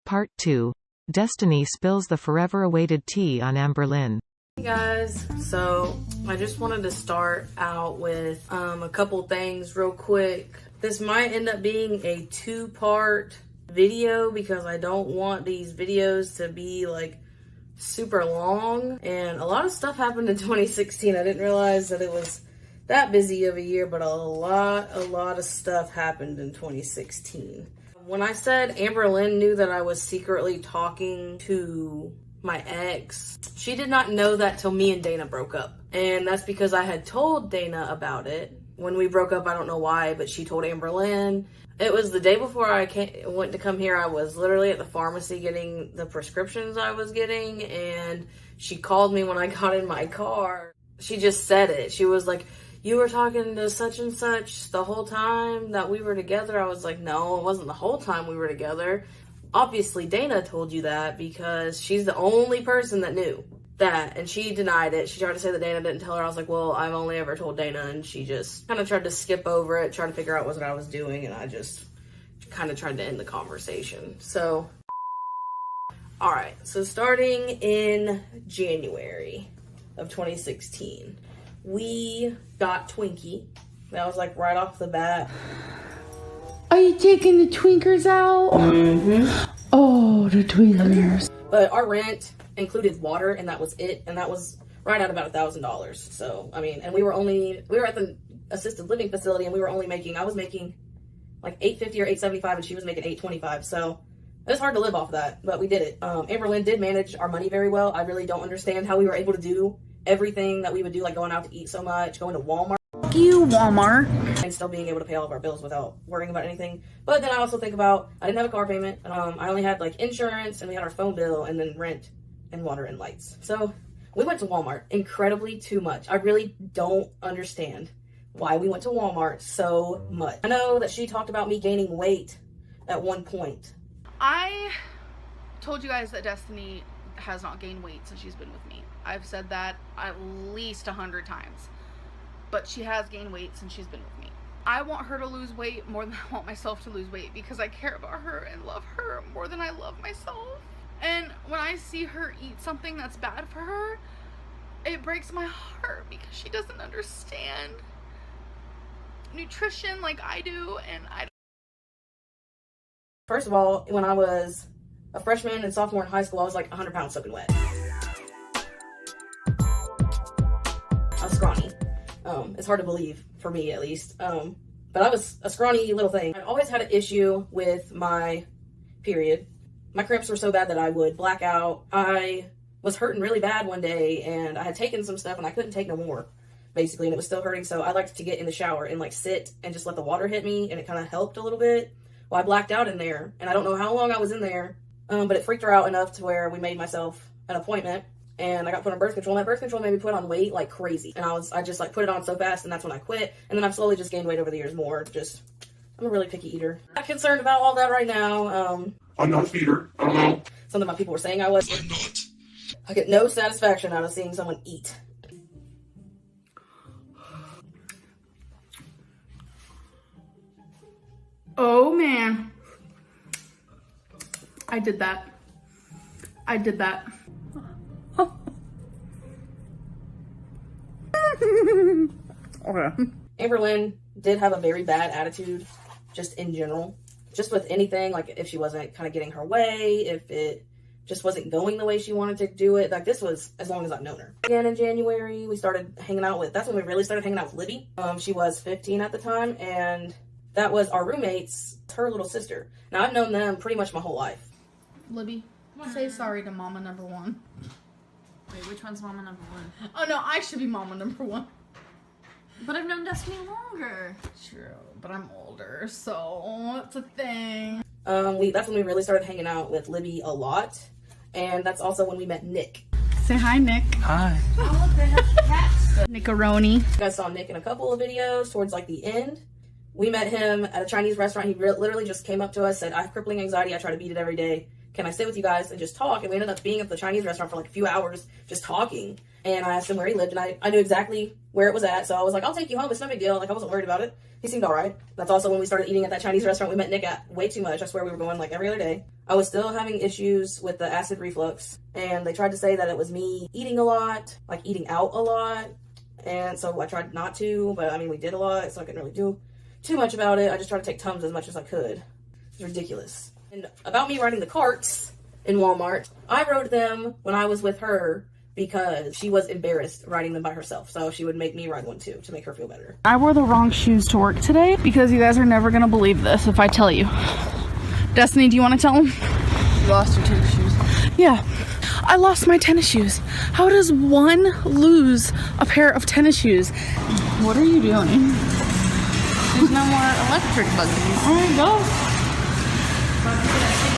Part 2. Destiny spills the forever-awaited tea on Amberlynn. Hey guys, so I just wanted to start out with a couple things real quick. This might end up being a two-part video because I don't want these videos to be like super long, and a lot of stuff happened in 2016. I didn't realize that it was that busy of a year, but a lot of stuff happened in 2016. When I said Amberlynn knew that I was secretly talking to my ex, she did not know that till me and Dana broke up. And that's because I had told Dana about it. When we broke up, I don't know why, but she told Amberlynn. It was the day before I went to come here. I was literally at the pharmacy getting the prescriptions I was getting, and she called me when I got in my car. She just said it. She was like, "You were talking to such and such the whole time that we were together?" I was like, "No, it wasn't the whole time we were together." Obviously, Dana told you that because she's the only person that knew that, and she denied it. She tried to say that Dana didn't tell her. I was like, well, I've only ever told Dana, and she just kind of tried to skip over it, trying to figure out what I was doing, and I just kind of tried to end the conversation. So, all right, so starting in January of 2016, we got Twinkie. That was like right off the bat. Are you taking the Twinkers out? Mm-hmm. Oh, the Twinkers. But our rent included water, and that was it. And that was right at about $1,000. So, I mean, and we were at the assisted living facility, and I was making like $850 or $875, and she was making $825. So it's hard to live off of that, but we did it. Amberlynn did manage our money very well. I really don't understand how we were able to do everything that we would do, like going out to eat so much, going to Walmart. Fuck you, Walmart. And still being able to pay all of our bills without worrying about anything. But then I also think about, I didn't have a car payment. I only had like insurance, and we had our phone bill, and then rent and water and lights. So we went to Walmart incredibly too much. I really don't understand why we went to Walmart so much. I know that she talked about me gaining weight at one point. I told you guys that Destiny has not gained weight since she's been with me. I've said that at least 100 times. But she has gained weight since she's been with me. I want her to lose weight more than I want myself to lose weight because I care about her and love her more than I love myself. And when I see her eat something that's bad for her, it breaks my heart because she doesn't understand nutrition like I do, and First of all, when I was a freshman and sophomore in high school, I was like 100 pounds soaking wet. I was scrawny. It's hard to believe, for me at least. But I was a scrawny little thing. I always had an issue with my period. My cramps were so bad that I would black out. I was hurting really bad one day, and I had taken some stuff, and I couldn't take no more, basically, and it was still hurting. So I liked to get in the shower and like sit and just let the water hit me, and it kind of helped a little bit. Well, I blacked out in there, and I don't know how long I was in there, but it freaked her out enough to where we made myself an appointment, and I got put on birth control, and that birth control made me put on weight like crazy. And I just like put it on so fast, and that's when I quit. And then I've slowly just gained weight over the years more. I'm a really picky eater. I'm not concerned about all that right now. I'm not a feeder. I don't know. Something my people were saying I was. I'm not. I get no satisfaction out of seeing someone eat. oh man, I did that. Okay. Amberlynn did have a very bad attitude, just in general. Just with anything, like if she wasn't kind of getting her way, if it just wasn't going the way she wanted to do it. Like this was as long as I've known her. Again, in January, we started hanging out with, that's when we really started hanging out with Libby. She was 15 at the time, and that was our roommate's, her little sister. Now, I've known them pretty much my whole life. Libby, say sorry to mama number one. Wait, which one's mama number one? Oh no, I should be mama number one. But I've known Destiny longer. True, but I'm older, so it's a thing. That's when we really started hanging out with Libby a lot. And that's also when we met Nick. Say hi, Nick. Hi. Oh, look, they have cats. Nickaroni. You guys saw Nick in a couple of videos towards like the end. We met him at a Chinese restaurant. He literally just came up to us, said, "I have crippling anxiety. I try to beat it every day. can I stay with you guys and just talk? And we ended up being at the Chinese restaurant for like a few hours just talking. And I asked him where he lived, and I knew exactly where it was at. So I was like, I'll take you home. It's no big deal. Like, I wasn't worried about it. He seemed all right. That's also when we started eating at that Chinese restaurant we met Nick at way too much. I swear we were going like every other day. I was still having issues with the acid reflux, and they tried to say that it was me eating a lot, like eating out a lot. And so I tried not to, but I mean, we did a lot, so I couldn't really do too much about it. I just tried to take Tums as much as I could. It's ridiculous. And about me riding the carts in Walmart, I rode them when I was with her because she was embarrassed riding them by herself. So she would make me ride one too to make her feel better. I wore the wrong shoes to work today because you guys are never gonna believe this if I tell you. Destiny, do you want to tell them? You lost your tennis shoes. Yeah, I lost my tennis shoes. How does one lose a pair of tennis shoes? What are you doing? There's no more electric buggies. Alright, go.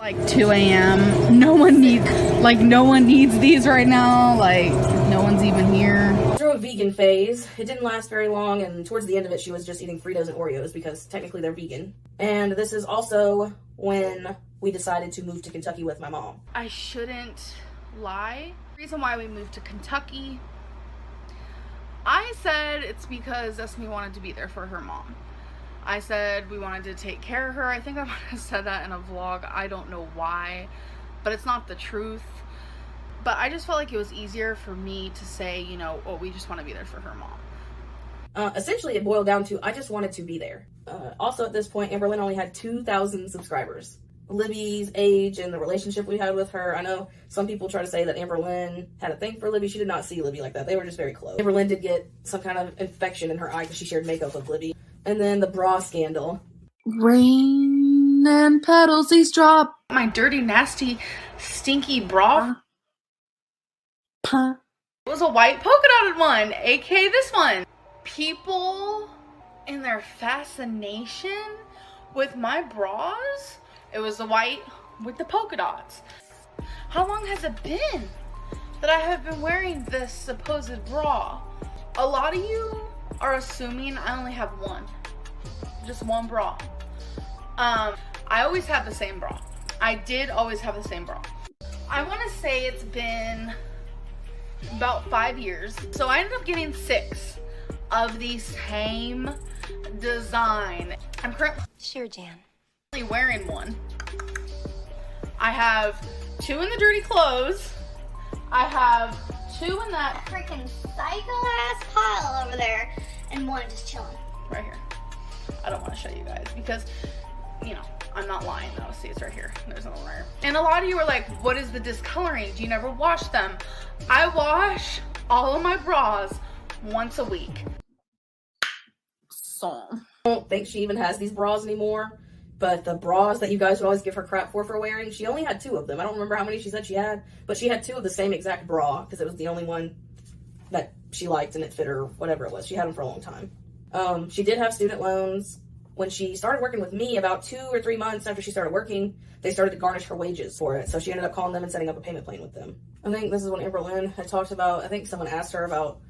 Like 2 a.m. No one needs these right now. Like, no one's even here. Through a vegan phase. It didn't last very long, and towards the end of it, she was just eating Fritos and Oreos because technically they're vegan. And this is also when we decided to move to Kentucky with my mom. I shouldn't lie. The reason why we moved to Kentucky, I said it's because Destiny wanted to be there for her mom. I said we wanted to take care of her. I think I might have said that in a vlog. I don't know why, but it's not the truth. But I just felt like it was easier for me to say, you know, oh, we just want to be there for her mom. Essentially, it boiled down to I just wanted to be there. Also, at this point, Amberlynn only had 2,000 subscribers. Libby's age and the relationship we had with her. I know some people try to say that Amberlynn had a thing for Libby. She did not see Libby like that. They were just very close. Amberlynn did get some kind of infection in her eye because she shared makeup with Libby. And then the bra scandal. Rain and petals, these drop. My dirty, nasty, stinky bra. Huh? It was a white polka dotted one, aka this one. People in their fascination with my bras. It was the white with the polka dots. How long has it been that I have been wearing this supposed bra? A lot of you are assuming I only have one. Just one bra. I always have the same bra. I did always have the same bra. I want to say it's been about 5 years. So I ended up getting 6 of the same design. I'm currently wearing one. I have 2 in the dirty clothes. I have 2 in that freaking psycho-ass pile over there, and one just chilling. right here. I don't want to show you guys because, you know, I'm not lying though. See, it's right here. There's another one right here. And a lot of you are like, what is the discoloring? Do you never wash them? I wash all of my bras once a week. So I don't think she even has these bras anymore. But the bras that you guys would always give her crap for wearing, she only had 2 of them. I don't remember how many she said she had, but she had 2 of the same exact bra because it was the only one that she liked and it fit her, whatever it was. She had them for a long time. She did have student loans. When she started working with me, about 2 or 3 months after she started working, they started to garnish her wages for it. So she ended up calling them and setting up a payment plan with them. I think this is when Amberlynn had talked about, I think someone asked her about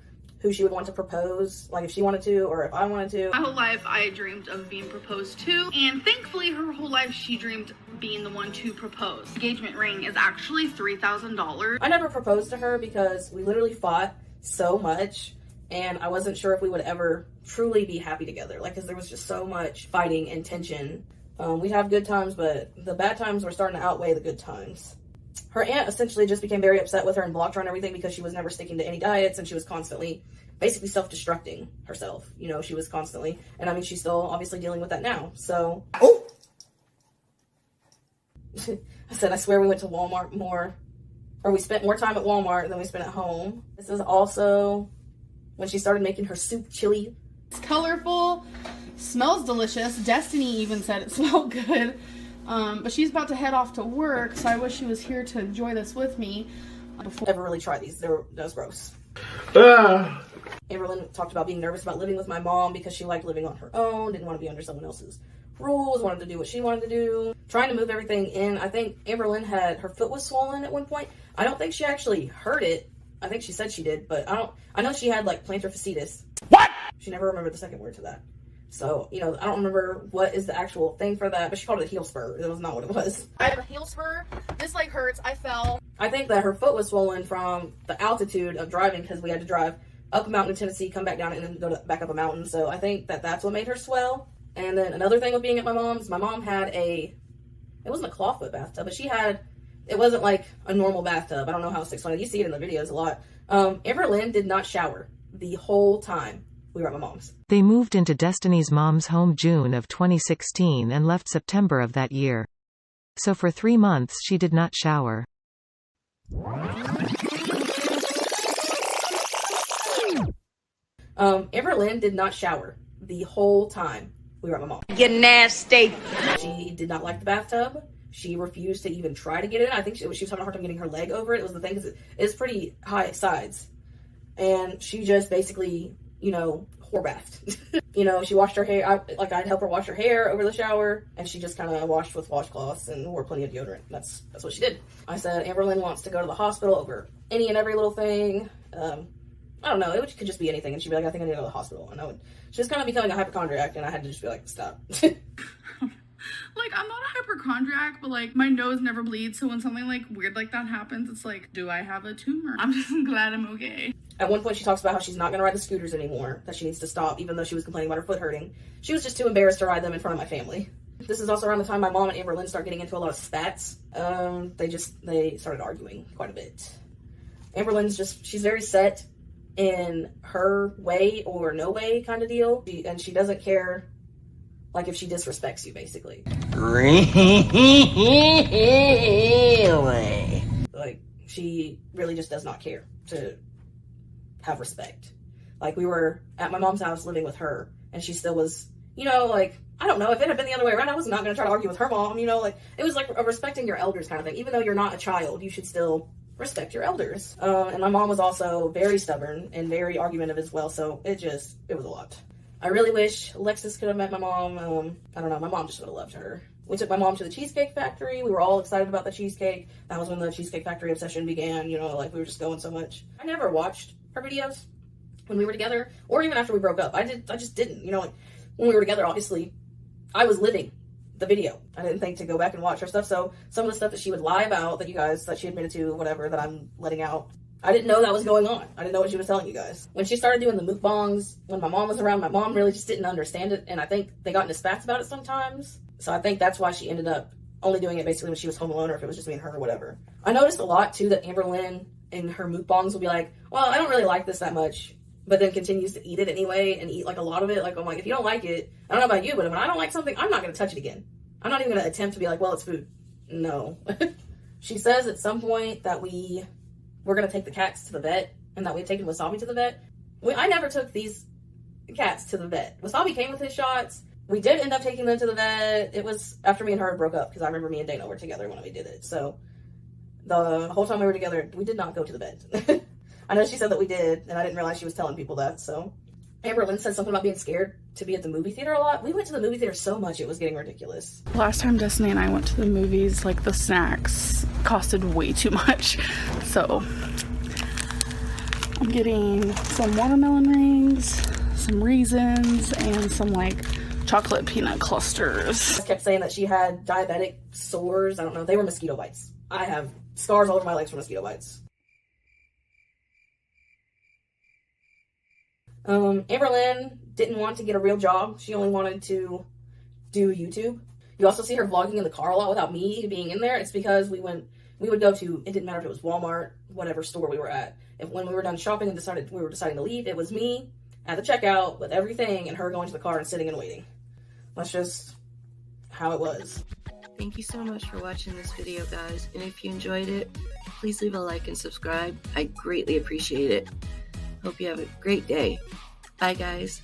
who she would want to propose, like if she wanted to or if I wanted to. My whole life I dreamed of being proposed to, and thankfully her whole life she dreamed being the one to propose. Engagement ring is actually $3,000. I never proposed to her because we literally fought so much and I wasn't sure if we would ever truly be happy together, like because there was just so much fighting and tension. We'd have good times, but the bad times were starting to outweigh the good times. Her aunt essentially just became very upset with her and blocked her on everything because she was never sticking to any diets and she was constantly basically self-destructing herself. You know, she was constantly, and I mean, she's still obviously dealing with that now. So, oh! I said, I swear we went to Walmart more, or we spent more time at Walmart than we spent at home. This is also when she started making her soup chili. It's colorful, smells delicious. Destiny even said it smelled good. But she's about to head off to work, so I wish she was here to enjoy this with me. Before Never really tried these. That was gross. Amberlynn talked about being nervous about living with my mom because she liked living on her own, didn't want to be under someone else's rules, wanted to do what she wanted to do. Trying to move everything in. I think Amberlynn her foot was swollen at one point. I don't think she actually hurt it. I think she said she did, but I know she had like plantar fasciitis. What? She never remembered the second word to that. So, you know, I don't remember what is the actual thing for that, but she called it a heel spur. That was not what it was. I have a heel spur. This leg hurts. I fell. I think that her foot was swollen from the altitude of driving, because we had to drive up a mountain in Tennessee, come back down, and then go back up a mountain. So I think that that's what made her swell. And then another thing with being at my mom had it wasn't a clawfoot bathtub, but it wasn't like a normal bathtub. I don't know how to explain it. You see it in the videos a lot. Amberlynn did not shower the whole time we were at my mom's. They moved into Destiny's mom's home June of 2016 and left September of that year. So for 3 months she did not shower. Amberlynn did not shower the whole time we were at my mom's. You nasty. She did not like the bathtub. She refused to even try to get in. I think she was having a hard time getting her leg over it. It was the thing, because it's pretty high sides. And she just basically, you know, whore bathed. You know, she washed her hair. I'd help her wash her hair over the shower, and she just kind of washed with washcloths and wore plenty of deodorant. That's what she did. I said, Amberlynn wants to go to the hospital over any and every little thing. I don't know. Could just be anything. And she'd be like, I think I need to go to the hospital. And she was kind of becoming a hypochondriac, and I had to just be like, stop. Like, I'm not a hypochondriac, but like, my nose never bleeds, so when something like weird like that happens, it's like, do I have a tumor? I'm just glad I'm okay. At one point, she talks about how she's not going to ride the scooters anymore, that she needs to stop, even though she was complaining about her foot hurting. She was just too embarrassed to ride them in front of my family. This is also around the time my mom and Amberlynn start getting into a lot of spats. They started arguing quite a bit. Amberlynn's she's very set in her way or no way kind of deal, and she doesn't care, like, if she disrespects you, basically. Really? Like, she really just does not care to have respect. Like, we were at my mom's house living with her, and she still was, you know, like, I don't know, if it had been the other way around, I was not going to try to argue with her mom, you know, like, it was like a respecting your elders kind of thing. Even though you're not a child, you should still respect your elders. And my mom was also very stubborn and very argumentative as well, so it was a lot. I really wish Alexis could have met my mom. I don't know, my mom just would have loved her. We took my mom to the Cheesecake Factory. We were all excited about the cheesecake. That was when the Cheesecake Factory obsession began, you know, like, we were just going so much. I never watched her videos when we were together, or even after we broke up. I just didn't, you know, like, when we were together, obviously, I was living the video. I didn't think to go back and watch her stuff, so some of the stuff that she would lie about, that she admitted to, whatever, that I'm letting out, I didn't know that was going on. I didn't know what she was telling you guys. When she started doing the mukbangs, when my mom was around, my mom really just didn't understand it, and I think they got into spats about it sometimes. So I think that's why she ended up only doing it basically when she was home alone, or if it was just me and her or whatever. I noticed a lot, too, that Amberlynn in her mukbangs will be like, well, I don't really like this that much, but then continues to eat it anyway, and eat, like, a lot of it. Like, I'm like, if you don't like it, I don't know about you, but when I don't like something, I'm not going to touch it again. I'm not even going to attempt to be like, well, it's food. No. She says at some point that we're going to take the cats to the vet, and that we've taken Wasabi to the vet. I never took these cats to the vet. Wasabi came with his shots. We did end up taking them to the vet. It was after me and her broke up, because I remember me and Dana were together when we did it. So the whole time we were together, we did not go to the vet. I know she said that we did, and I didn't realize she was telling people that. So Amberlynn said something about being scared to be at the movie theater a lot. We went to the movie theater so much, it was getting ridiculous. Last time Destiny and I went to the movies, like, the snacks costed way too much. So I'm getting some watermelon rings, some raisins, and some, like, chocolate peanut clusters. I kept saying that she had diabetic sores. I don't know. They were mosquito bites. I have scars all over my legs from mosquito bites. Amberlynn didn't want to get a real job. She only wanted to do YouTube. You also see her vlogging in the car a lot without me being in there. It's because we would go to, it didn't matter if it was Walmart, whatever store we were at. When we were done shopping and we were deciding to leave, it was me at the checkout with everything and her going to the car and sitting and waiting. That's just how it was. Thank you so much for watching this video, guys. And if you enjoyed it, please leave a like and subscribe. I greatly appreciate it. Hope you have a great day. Bye, guys.